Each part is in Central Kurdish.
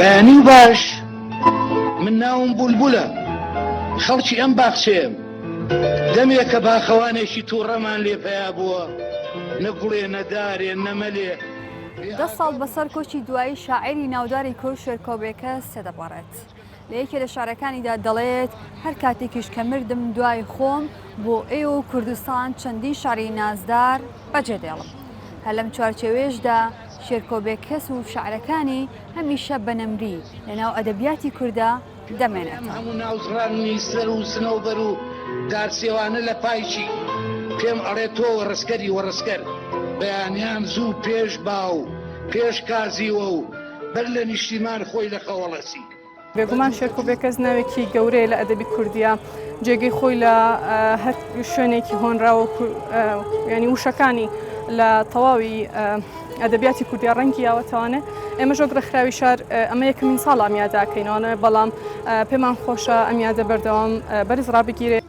بەیانی باش من ناوم بولبولە خەڵکی ئەم باخچێم دەمێکە باخەوانێکی تووڕەمان لێپەیا بووە نەگوڵێ نەدارێ نەمەلێ 10 ساڵ بەسەر کۆچی دوایی شاعری ناوداری کورد شێرکۆبێکە سێدەپەڕێت لە یەکێ لە شارەکانیدا دەڵێت هەر کاتێکیش کە مردم دوای خۆم بۆ ئێوە و کوردستان چەندین شاری نازدار بەجێدێڵم هەر لەم چوارچێوێژدا شێرکۆبێکەس و شاعرەکانی هەمیشە بەنەمری لەناو ئەدەبیاتی کووردا دەمێنێتەوە. هەموو ناوزڕانی سەر و سنەوبەر و دارسێوانە لە پایچی پێم ئەڕێتەوە ڕسکەری وەڕسکەر بەیانیان زوو پێش باو پێش کازیوە و بەر لە نیشتیمان خۆی لە خەوەڵەسی. بێگومان شێرکۆبێکەس ناوێکی گەورەیە لە ئەدەبی کوردیە جێگەی خۆی لە هەر شوێنێکی هۆنراوە ینی وشەکانی لە تەواوی ئەدەبیاتی کوردیا ڕەنگی یاوەتەوانێ ئێمە ژۆگرە خراوی شار ئەمە یەکەمین ساڵ ئەمیاداکەینەوە بەڵام پێمان خۆشە ئەمیادە بەردەوام بەرز ڕابگیرێ.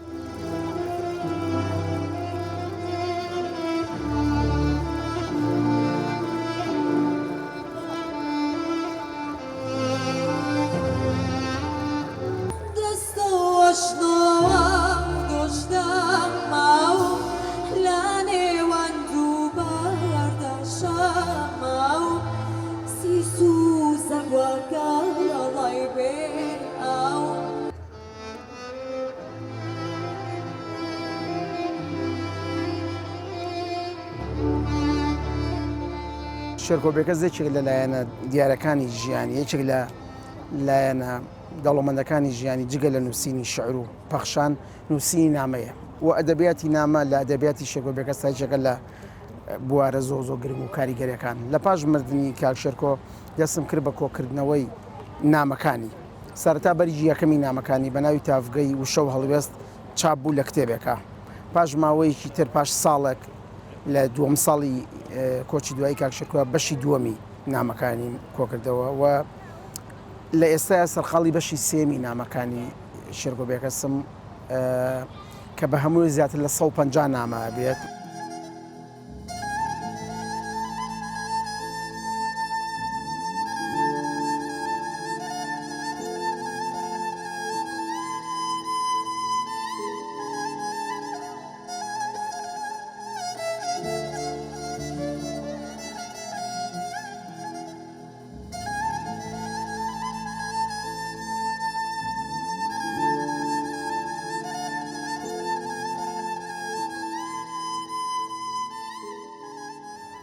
شێرکۆبێکەس یەکێک لە لایەنە دیارەکانی ژیانی یەکێک لە لایەنە دەوڵەمەندەکانی ژیانی جگە لە نووسینی شعر و پەخشان نووسینی نامەیە و ئەدەبیاتی نامە لە ئەدەبیاتی شێرکۆبێکەس یەکێکە لە بوارە زۆ گرنگ و کاریگەریەکان. لە پاش مردنی کاک شێرکۆ دەستم کرد بە کۆکردنەوەی نامەکانی سەرەتا بەرجی یەکەمی نامەکانی بە ناوی تافگەی وشە و هەڵوێست چاپ بوو لە کتێبێکە پاش ماوەیەکی تر پاش ساڵێک لە دووەم ساڵی کۆچی دوایی کاک شێرکۆ بەشی دووەمی نامەکانی کۆکردەوە و لە ئێستا سەرخاڵی بەشی سێمی نامەکانی شێرکۆبێکەسم کە بە هەمووی زیاتر لە 150 نامە بێت.